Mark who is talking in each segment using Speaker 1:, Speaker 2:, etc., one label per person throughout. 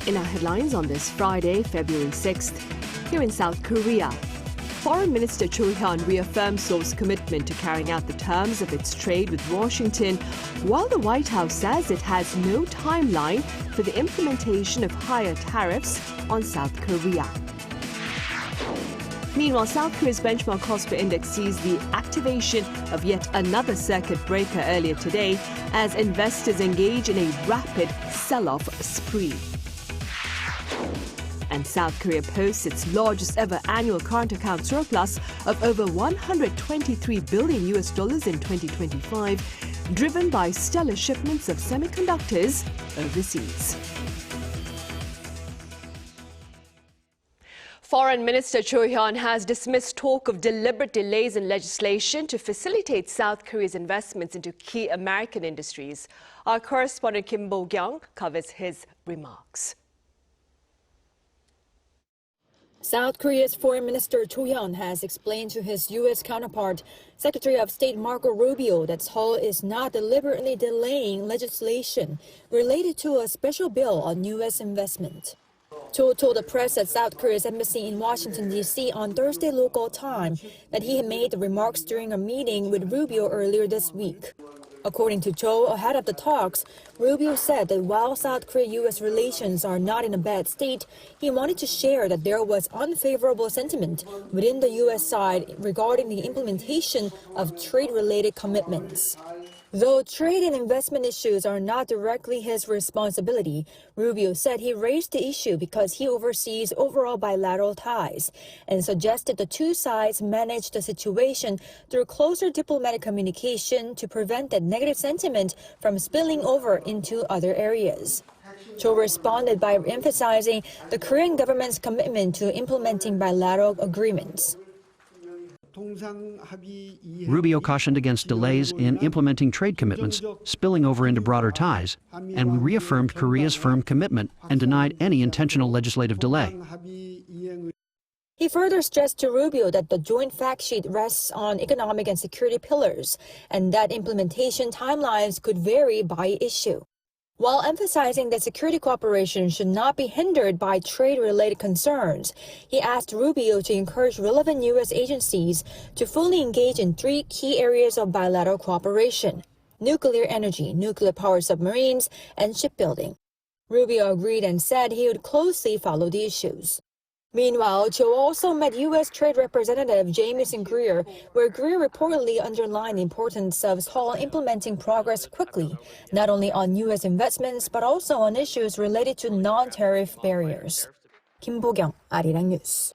Speaker 1: In our headlines on this Friday, February 6th, here in South Korea, Foreign Minister Cho Hyun reaffirmed Seoul's commitment to carrying out the terms of its trade with Washington, while the White House says it has no timeline for the implementation of higher tariffs on South Korea. Meanwhile, South Korea's benchmark cost per index sees the activation of yet another circuit breaker earlier today as investors engage in a rapid sell-off spree. And South Korea posts its largest ever annual current account surplus of over $123 billion in 2025, driven by stellar shipments of semiconductors overseas. Foreign Minister Cho Hyun has dismissed talk of deliberate delays in legislation to facilitate South Korea's investments into key American industries. Our correspondent Kim Bo-kyung covers his remarks.
Speaker 2: South Korea's Foreign Minister Cho Hyun has explained to his U.S. counterpart, Secretary of State Marco Rubio, that Seoul is not deliberately delaying legislation related to a special bill on U.S. investment. Cho told the press at South Korea's embassy in Washington, D.C. on Thursday local time that he had made the remarks during a meeting with Rubio earlier this week. According to Cho, ahead of the talks, Rubio said that while South Korea-U.S. relations are not in a bad state, he wanted to share that there was unfavorable sentiment within the U.S. side regarding the implementation of trade-related commitments. Though trade and investment issues are not directly his responsibility, Rubio said he raised the issue because he oversees overall bilateral ties and suggested the two sides manage the situation through closer diplomatic communication to prevent that negative sentiment from spilling over into other areas. Cho responded by emphasizing the Korean government's commitment to implementing bilateral agreements.
Speaker 3: Rubio cautioned against delays in implementing trade commitments spilling over into broader ties, and we reaffirmed Korea's firm commitment and denied any intentional legislative delay.
Speaker 2: He further stressed to Rubio that the joint fact sheet rests on economic and security pillars, and that implementation timelines could vary by issue. While emphasizing that security cooperation should not be hindered by trade-related concerns, he asked Rubio to encourage relevant U.S. agencies to fully engage in three key areas of bilateral cooperation: nuclear energy, nuclear-powered submarines, and shipbuilding. Rubio agreed and said he would closely follow the issues. Meanwhile, Cho also met U.S. Trade Representative Jamieson Greer, where Greer reportedly underlined the importance of Seoul implementing progress quickly, not only on U.S. investments, but also on issues related to non-tariff barriers. Kim Bo-kyung, Arirang News.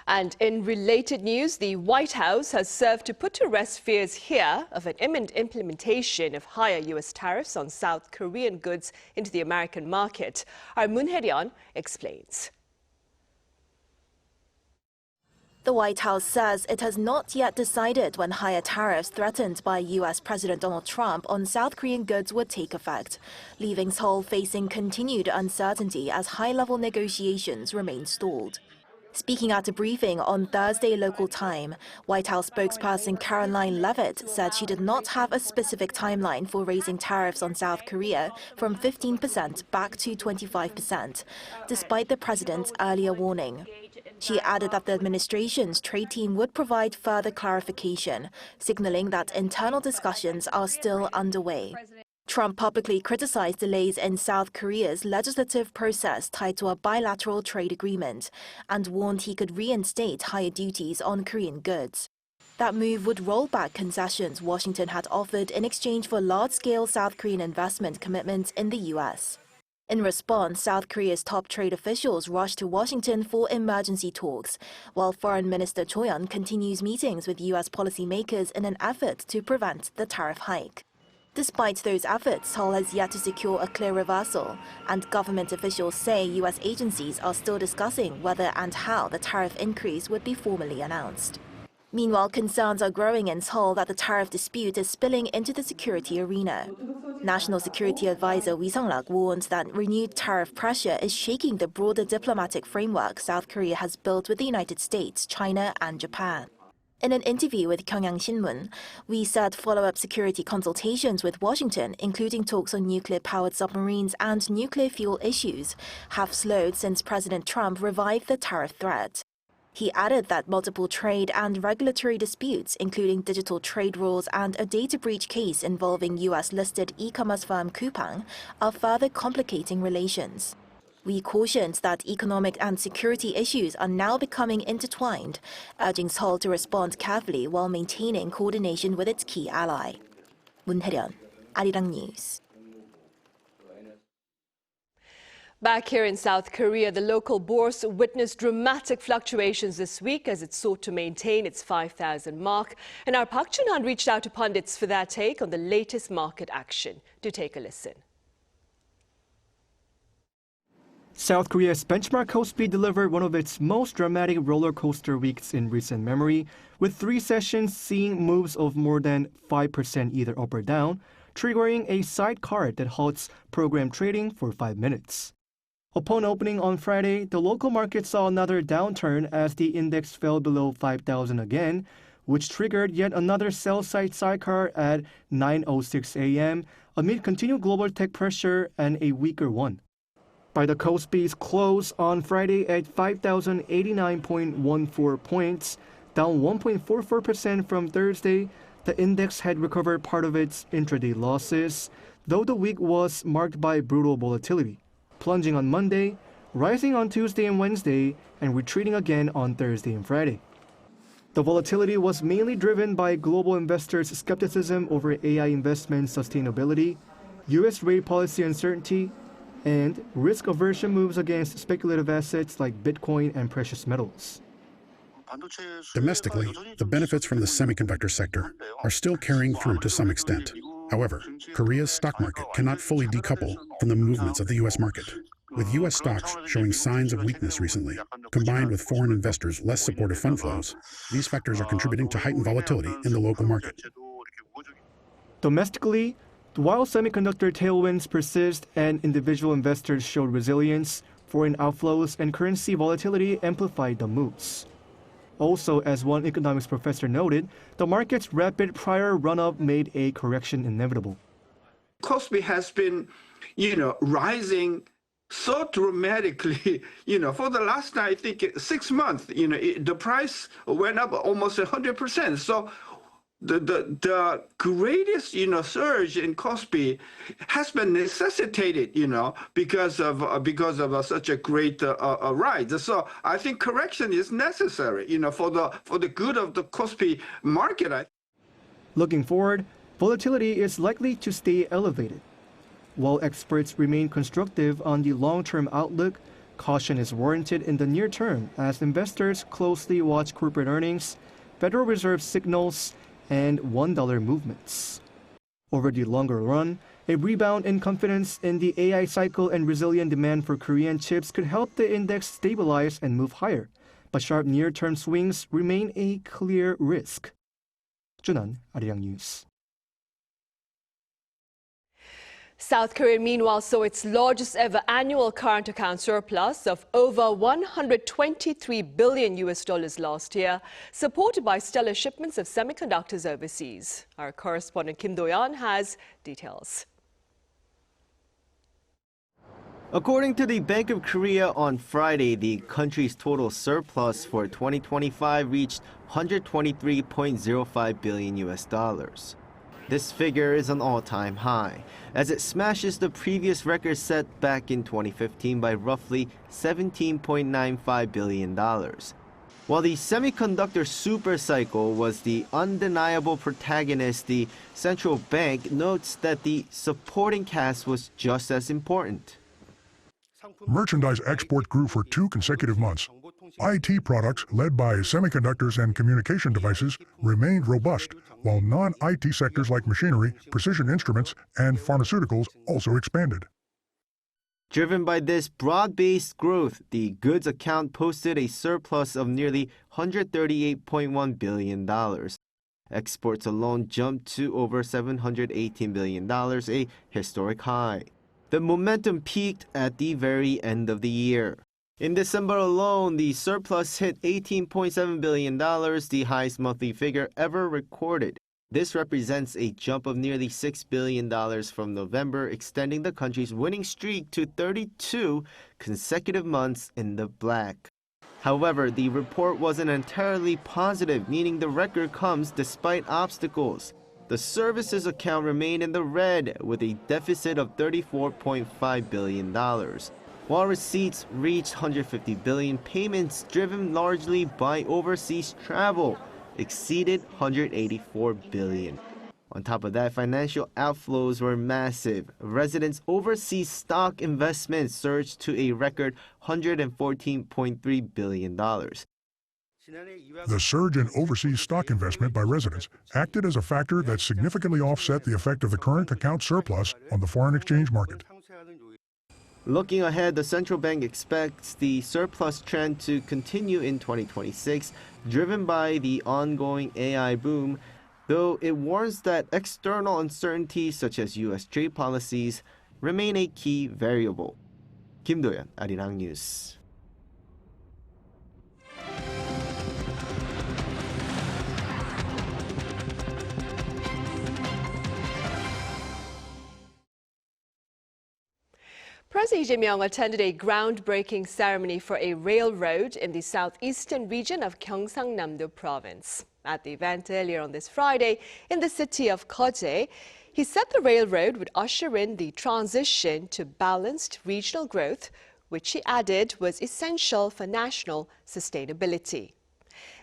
Speaker 1: And in related news, the White House has served to put to rest fears here of an imminent implementation of higher U.S. tariffs on South Korean goods into the American market. Our Moon Hye-ryun explains.
Speaker 4: The White House says it has not yet decided when higher tariffs threatened by U.S. President Donald Trump on South Korean goods would take effect, leaving Seoul facing continued uncertainty as high-level negotiations remain stalled. Speaking at a briefing on Thursday local time, White House spokesperson Caroline Leavitt said she did not have a specific timeline for raising tariffs on South Korea from 15% back to 25%, despite the president's earlier warning. She added that the administration's trade team would provide further clarification, signaling that internal discussions are still underway. Trump publicly criticized delays in South Korea's legislative process tied to a bilateral trade agreement and warned he could reinstate higher duties on Korean goods. That move would roll back concessions Washington had offered in exchange for large-scale South Korean investment commitments in the U.S. In response, South Korea's top trade officials rushed to Washington for emergency talks, while Foreign Minister Cho Hyun continues meetings with U.S. policymakers in an effort to prevent the tariff hike. Despite those efforts, Seoul has yet to secure a clear reversal, and government officials say U.S. agencies are still discussing whether and how the tariff increase would be formally announced. Meanwhile, concerns are growing in Seoul that the tariff dispute is spilling into the security arena. National Security Advisor Wi Sung-rak warns that renewed tariff pressure is shaking the broader diplomatic framework South Korea has built with the United States, China, and Japan. In an interview with Gyeongyang Shinmun, we said follow-up security consultations with Washington, including talks on nuclear-powered submarines and nuclear fuel issues, have slowed since President Trump revived the tariff threat. He added that multiple trade and regulatory disputes, including digital trade rules and a data breach case involving U.S.-listed e-commerce firm Coupang, are further complicating relations. We cautioned that economic and security issues are now becoming intertwined, urging Seoul to respond carefully while maintaining coordination with its key ally. Moon Hae-ryun, Arirang News.
Speaker 1: Back here in South Korea, the local bourse witnessed dramatic fluctuations this week as it sought to maintain its 5,000 mark. And our Park Chun-han reached out to pundits for their take on the latest market action. Do take a listen.
Speaker 5: South Korea's benchmark Kospi delivered one of its most dramatic roller coaster weeks in recent memory, with 3 sessions seeing moves of more than 5% either up or down, triggering a sidecar that halts program trading for 5 minutes. Upon opening on Friday, the local market saw another downturn as the index fell below 5,000 again, which triggered yet another sell-side sidecar at 9:06 a.m. amid continued global tech pressure and a weaker won. By the Kospi's close on Friday at 5,089.14 points, down 1.44% from Thursday, the index had recovered part of its intraday losses, though the week was marked by brutal volatility, plunging on Monday, rising on Tuesday and Wednesday, and retreating again on Thursday and Friday. The volatility was mainly driven by global investors' skepticism over AI investment sustainability, U.S. rate policy uncertainty, and risk aversion moves against speculative assets like Bitcoin and precious metals.
Speaker 6: Domestically, the benefits from the semiconductor sector are still carrying through to some extent. However, Korea's stock market cannot fully decouple from the movements of the U.S. market. With U.S. stocks showing signs of weakness recently, combined with foreign investors' less supportive fund flows, these factors are contributing to heightened volatility in the local market.
Speaker 5: Domestically, while semiconductor tailwinds persist and individual investors showed resilience, foreign outflows and currency volatility amplified the moves. Also, as one economics professor noted, the market's rapid prior run-up made a correction inevitable.
Speaker 7: Kospi has been, rising so dramatically, for the last, I think, 6 months, the price went up almost 100%. So the greatest, surge in Kospi has been necessitated, because of such a great rise. So I think correction is necessary, for the good of the Kospi market.
Speaker 5: Looking forward, volatility is likely to stay elevated. While experts remain constructive on the long-term outlook, caution is warranted in the near term as investors closely watch corporate earnings, Federal Reserve signals, and $1 movements. Over the longer run, a rebound in confidence in the AI cycle and resilient demand for Korean chips could help the index stabilize and move higher, but sharp near-term swings remain a clear risk. Junan, Arirang News.
Speaker 1: South Korea, meanwhile, saw its largest ever annual current account surplus of over $123 billion last year, supported by stellar shipments of semiconductors overseas. Our correspondent Kim Do-yeon has details.
Speaker 8: According to the Bank of Korea on Friday, the country's total surplus for 2025 reached $123.05 billion. This figure is an all-time high, as it smashes the previous record set back in 2015 by roughly $17.95 billion. While the semiconductor supercycle was the undeniable protagonist, the central bank notes that the supporting cast was just as important.
Speaker 9: Merchandise export grew for 2 consecutive months. IT products, led by semiconductors and communication devices, remained robust, while non-IT sectors like machinery, precision instruments, and pharmaceuticals also expanded.
Speaker 8: Driven by this broad-based growth, the goods account posted a surplus of nearly $138.1 billion. Exports alone jumped to over $718 billion, a historic high. The momentum peaked at the very end of the year. In December alone, the surplus hit $18.7 billion, the highest monthly figure ever recorded. This represents a jump of nearly $6 billion from November, extending the country's winning streak to 32 consecutive months in the black. However, the report wasn't entirely positive, meaning the record comes despite obstacles. The services account remained in the red with a deficit of $34.5 billion. While receipts reached $150 billion, payments driven largely by overseas travel exceeded $184 billion. On top of that, financial outflows were massive. Residents' overseas stock investments surged to a record $114.3 billion.
Speaker 9: The surge in overseas stock investment by residents acted as a factor that significantly offset the effect of the current account surplus on the foreign exchange market.
Speaker 8: Looking ahead, the central bank expects the surplus trend to continue in 2026, driven by the ongoing AI boom, though it warns that external uncertainties such as U.S. trade policies remain a key variable. Kim Do-yeon, Arirang News.
Speaker 1: President Lee Jae-myung attended a groundbreaking ceremony for a railroad in the southeastern region of Gyeongsang-namdo province. At the event earlier on this Friday in the city of Koje, he said the railroad would usher in the transition to balanced regional growth, which he added was essential for national sustainability.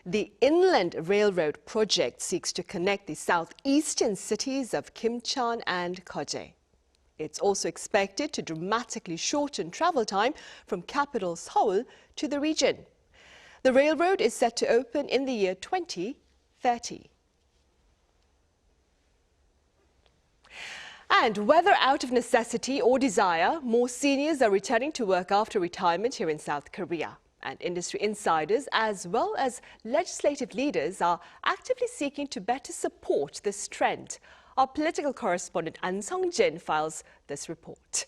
Speaker 1: The Inland Railroad project seeks to connect the southeastern cities of Kimcheon and Koje. It's also expected to dramatically shorten travel time from capital Seoul to the region. The railroad is set to open in the year 2030. And whether out of necessity or desire, more seniors are returning to work after retirement here in South Korea. And industry insiders, as well as legislative leaders, are actively seeking to better support this trend. Our political correspondent An Sung-jin files this report.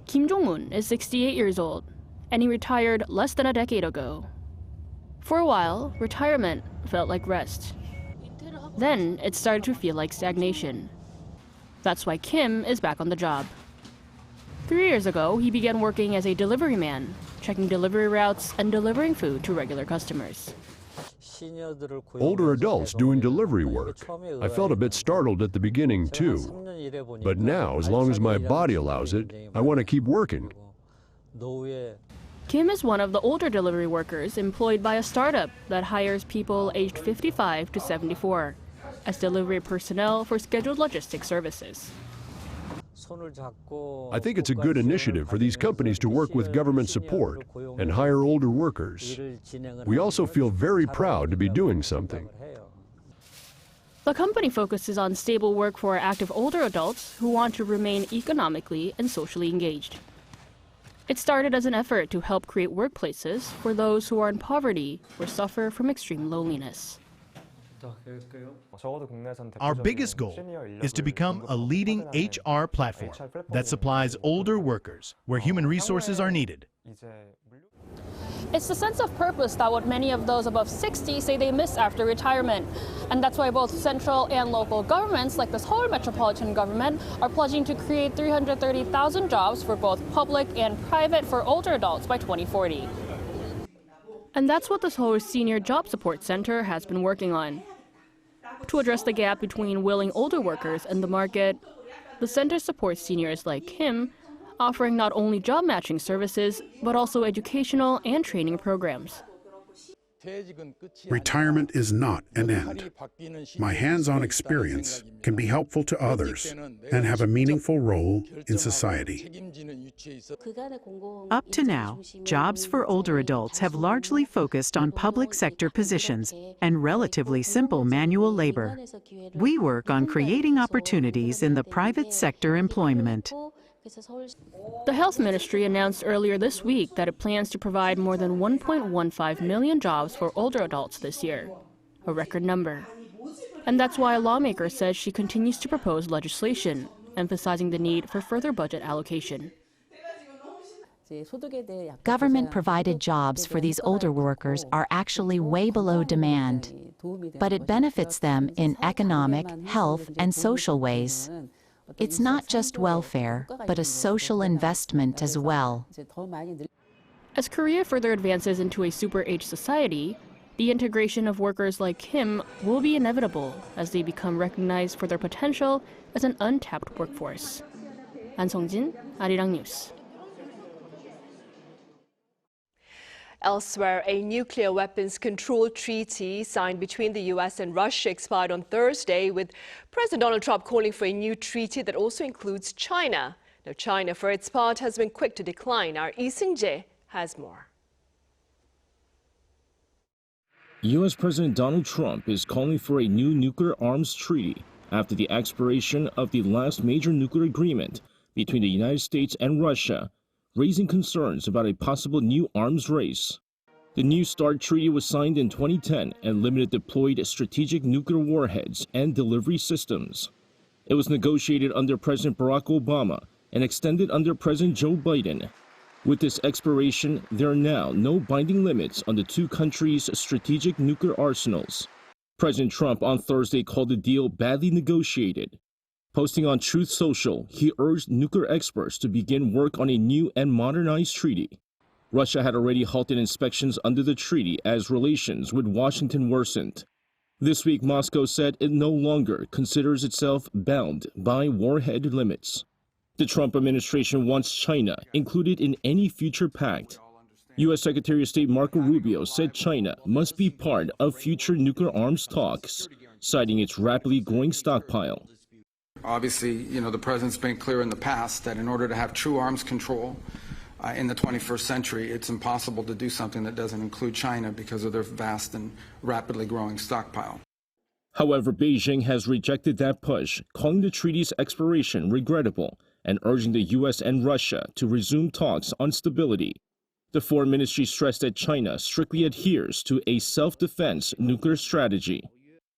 Speaker 10: Kim Jong-un is 68 years old, and he retired less than a decade ago. For a while, retirement felt like rest. Then it started to feel like stagnation. That's why Kim is back on the job. 3 years ago, he began working as a delivery man, checking delivery routes and delivering food to regular customers.
Speaker 11: Older adults doing delivery work. I felt a bit startled at the beginning too. But now, as long as my body allows it, I want to keep working.
Speaker 10: Kim is one of the older delivery workers employed by a startup that hires people aged 55 to 74 as delivery personnel for scheduled logistics services.
Speaker 11: I think it's a good initiative for these companies to work with government support and hire older workers. We also feel very proud to be doing something.
Speaker 10: The company focuses on stable work for active older adults who want to remain economically and socially engaged. It started as an effort to help create workplaces for those who are in poverty or suffer from extreme loneliness.
Speaker 12: Our biggest goal is to become a leading HR platform that supplies older workers where human resources are needed.
Speaker 10: It's the sense of purpose that what many of those above 60 say they miss after retirement. And that's why both central and local governments, like the Seoul metropolitan government, are pledging to create 330,000 jobs for both public and private for older adults by 2040. And that's what the Seoul Senior Job Support Center has been working on. To address the gap between willing older workers and the market, the center supports seniors like him, offering not only job matching services, but also educational and training programs.
Speaker 6: Retirement is not an end. My hands-on experience can be helpful to others and have a meaningful role in society.
Speaker 13: Up to now, jobs for older adults have largely focused on public sector positions and relatively simple manual labor. We work on creating opportunities in the private sector employment.
Speaker 10: The Health Ministry announced earlier this week that it plans to provide more than 1.15 million jobs for older adults this year, a record number. And that's why a lawmaker says she continues to propose legislation, emphasizing the need for further budget allocation.
Speaker 14: Government-provided jobs for these older workers are actually way below demand, but it benefits them in economic, health, and social ways. It's not just welfare, but a social investment as well.
Speaker 10: As Korea further advances into a super-age society, the integration of workers like Kim will be inevitable as they become recognized for their potential as an untapped workforce. An Song-jin, Arirang News.
Speaker 1: Elsewhere, a nuclear weapons control treaty signed between the U.S. and Russia expired on Thursday, with President Donald Trump calling for a new treaty that also includes China. Now, China, for its part, has been quick to decline. Our Lee Seung-jae has more.
Speaker 15: U.S. President Donald Trump is calling for a new nuclear arms treaty after the expiration of the last major nuclear agreement between the United States and Russia, raising concerns about a possible new arms race. The New START treaty was signed in 2010 and limited deployed strategic nuclear warheads and delivery systems. It was negotiated under President Barack Obama and extended under President Joe Biden. With this expiration, there are now no binding limits on the two countries' strategic nuclear arsenals. President Trump on Thursday called the deal badly negotiated. Posting on Truth Social, he urged nuclear experts to begin work on a new and modernized treaty. Russia had already halted inspections under the treaty as relations with Washington worsened. This week, Moscow said it no longer considers itself bound by warhead limits. The Trump administration wants China included in any future pact. U.S. Secretary of State Marco Rubio said China must be part of future nuclear arms talks, citing its rapidly growing stockpile.
Speaker 16: Obviously, the president's been clear in the past that in order to have true arms control in the 21st century, it's impossible to do something that doesn't include China because of their vast and rapidly growing stockpile.
Speaker 15: However, Beijing has rejected that push, calling the treaty's expiration regrettable and urging the U.S. and Russia to resume talks on stability. The foreign ministry stressed that China strictly adheres to a self-defense nuclear strategy.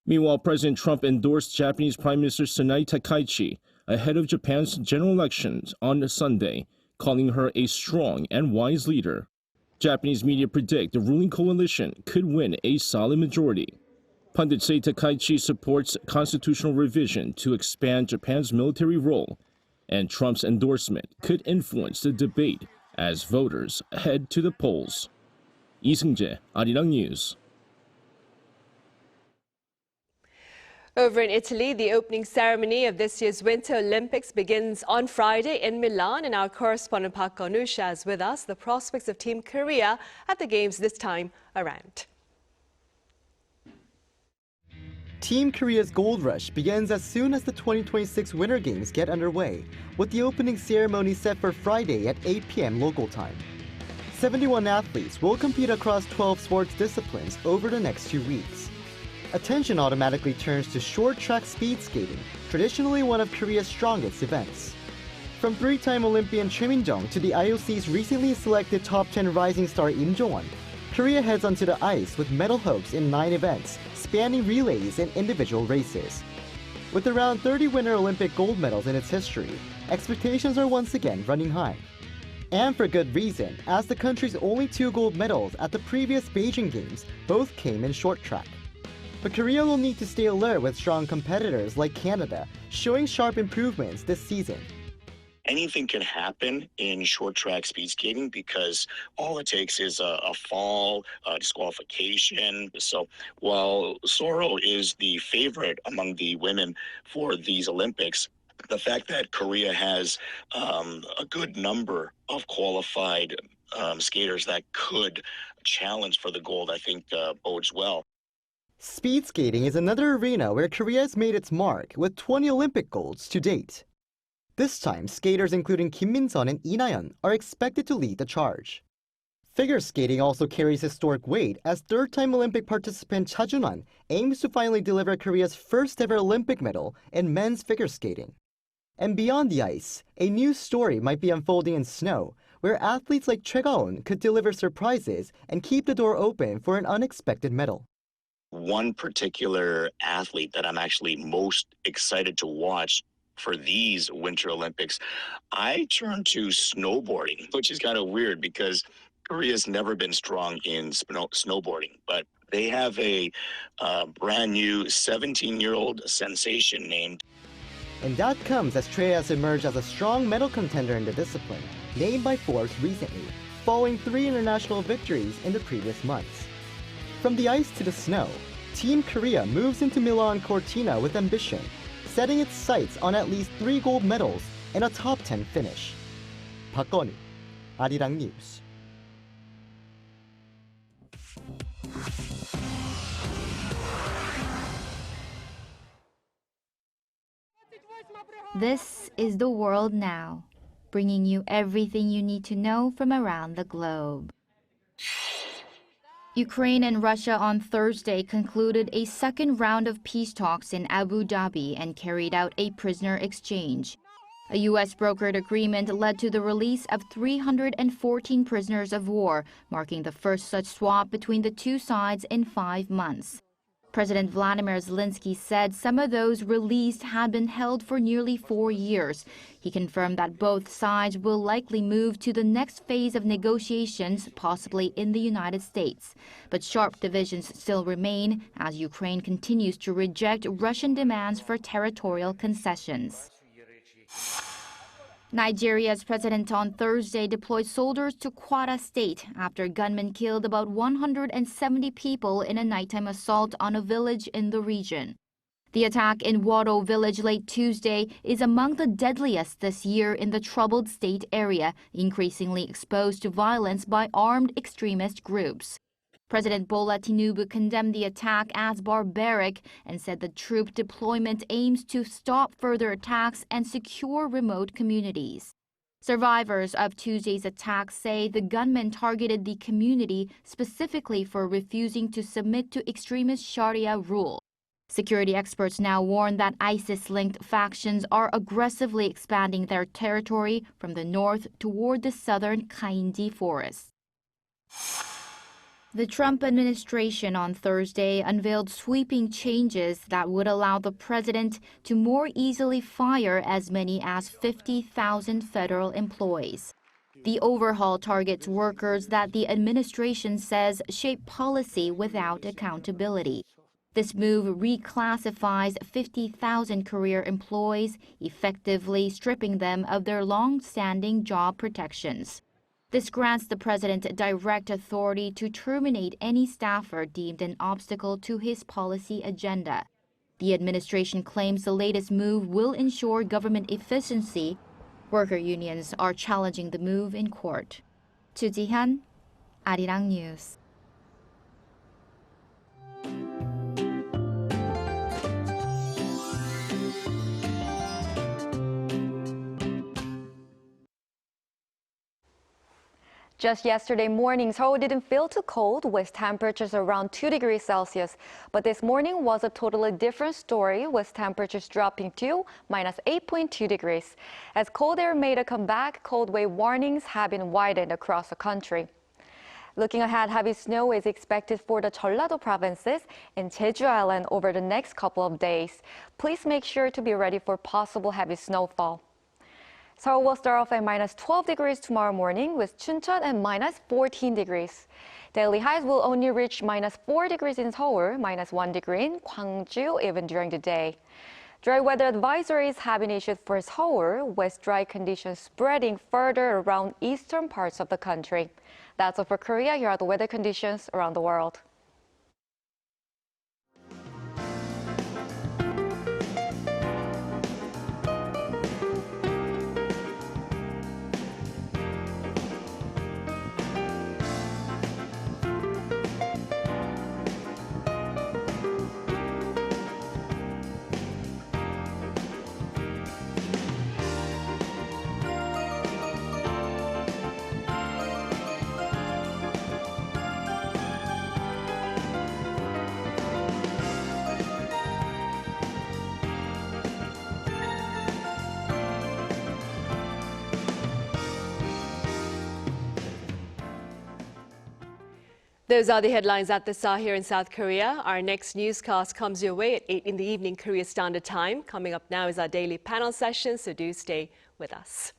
Speaker 15: Meanwhile, President Trump endorsed Japanese Prime Minister Tsunade Takaichi ahead of Japan's general elections on Sunday, calling her a strong and wise leader. Japanese media predict the ruling coalition could win a solid majority. Pundits say Takaichi supports constitutional revision to expand Japan's military role, and Trump's endorsement could influence the debate as voters head to the polls. Lee Seung-jae, Arirang News.
Speaker 1: Over in Italy, the opening ceremony of this year's Winter Olympics begins on Friday in Milan, and our correspondent Park Gonu shares with us the prospects of Team Korea at the Games this time around.
Speaker 17: Team Korea's gold rush begins as soon as the 2026 Winter Games get underway, with the opening ceremony set for Friday at 8 p.m. local time. 71 athletes will compete across 12 sports disciplines over the next 2 weeks. Attention automatically turns to short-track speed skating, traditionally one of Korea's strongest events. From three-time Olympian Cho Hyun to the IOC's recently selected top 10 rising star Im Jong-won, Korea heads onto the ice with medal hopes in 9 events, spanning relays and individual races. With around 30 Winter Olympic gold medals in its history, expectations are once again running high. And for good reason, as the country's only 2 gold medals at the previous Beijing Games both came in short track. But Korea will need to stay alert with strong competitors like Canada, showing sharp improvements this season.
Speaker 18: Anything can happen in short track speed skating because all it takes is a fall, disqualification. So while Seoul is the favorite among the women for these Olympics, the fact that Korea has a good number of qualified skaters that could challenge for the gold, I think bodes well.
Speaker 17: Speed skating is another arena where Korea has made its mark with 20 Olympic golds to date. This time, skaters including Kim Min-sun and Lee Na-yeon are expected to lead the charge. Figure skating also carries historic weight as third-time Olympic participant Cha Hyun aims to finally deliver Korea's first-ever Olympic medal in men's figure skating. And beyond the ice, a new story might be unfolding in snow, where athletes like Cho Hyun could deliver surprises and keep the door open for an unexpected medal.
Speaker 18: One particular athlete that I'm actually most excited to watch for these Winter Olympics, I turned to snowboarding, which is kind of weird because Korea's never been strong in snowboarding, but they have a brand new 17-year-old sensation named.
Speaker 17: And that comes as Trey has emerged as a strong medal contender in the discipline, named by Forbes recently, following 3 international victories in the previous months. From the ice to the snow, Team Korea moves into Milan-Cortina with ambition, setting its sights on at least 3 gold medals and a top 10 finish. 박건우, Arirang News.
Speaker 19: This is The World Now, bringing you everything you need to know from around the globe. Ukraine and Russia on Thursday concluded a second round of peace talks in Abu Dhabi and carried out a prisoner exchange. A U.S. brokered agreement led to the release of 314 prisoners of war, marking the first such swap between the two sides in 5 months. President Vladimir Zelensky said some of those released had been held for nearly 4 years. He confirmed that both sides will likely move to the next phase of negotiations, possibly in the United States. But sharp divisions still remain as Ukraine continues to reject Russian demands for territorial concessions. Nigeria's president on Thursday deployed soldiers to Kwara State after gunmen killed about 170 people in a nighttime assault on a village in the region. The attack in Wado village late Tuesday is among the deadliest this year in the troubled state area, increasingly exposed to violence by armed extremist groups. President Bola Tinubu condemned the attack as barbaric and said the troop deployment aims to stop further attacks and secure remote communities. Survivors of Tuesday's attack say the gunmen targeted the community specifically for refusing to submit to extremist Sharia rule. Security experts now warn that ISIS-linked factions are aggressively expanding their territory from the north toward the southern Kaindi forest. The Trump administration on Thursday unveiled sweeping changes that would allow the president to more easily fire as many as 50,000 federal employees. The overhaul targets workers that the administration says shape policy without accountability. This move reclassifies 50,000 career employees, effectively stripping them of their long-standing job protections. This grants the president direct authority to terminate any staffer deemed an obstacle to his policy agenda. The administration claims the latest move will ensure government efficiency. Worker unions are challenging the move in court. Cho Hyun, Arirang News.
Speaker 20: Just yesterday morning, Seoul didn't feel too cold with temperatures around 2 degrees Celsius. But this morning was a totally different story with temperatures dropping to minus 8.2 degrees. As cold air made a comeback, cold wave warnings have been widened across the country. Looking ahead, heavy snow is expected for the Jeolla-do provinces and Jeju Island over the next couple of days. Please make sure to be ready for possible heavy snowfall. Seoul will start off at minus 12 degrees tomorrow morning with Chuncheon at minus 14 degrees. Daily highs will only reach minus 4 degrees in Seoul, minus 1 degree in Gwangju even during the day. Dry weather advisories have been issued for Seoul, with dry conditions spreading further around eastern parts of the country. That's all for Korea. Here are the weather conditions around the world.
Speaker 1: Those are the headlines at this hour here in South Korea. Our next newscast comes your way at 8 in the evening Korea Standard Time. Coming up now is our daily panel session, so do stay with us.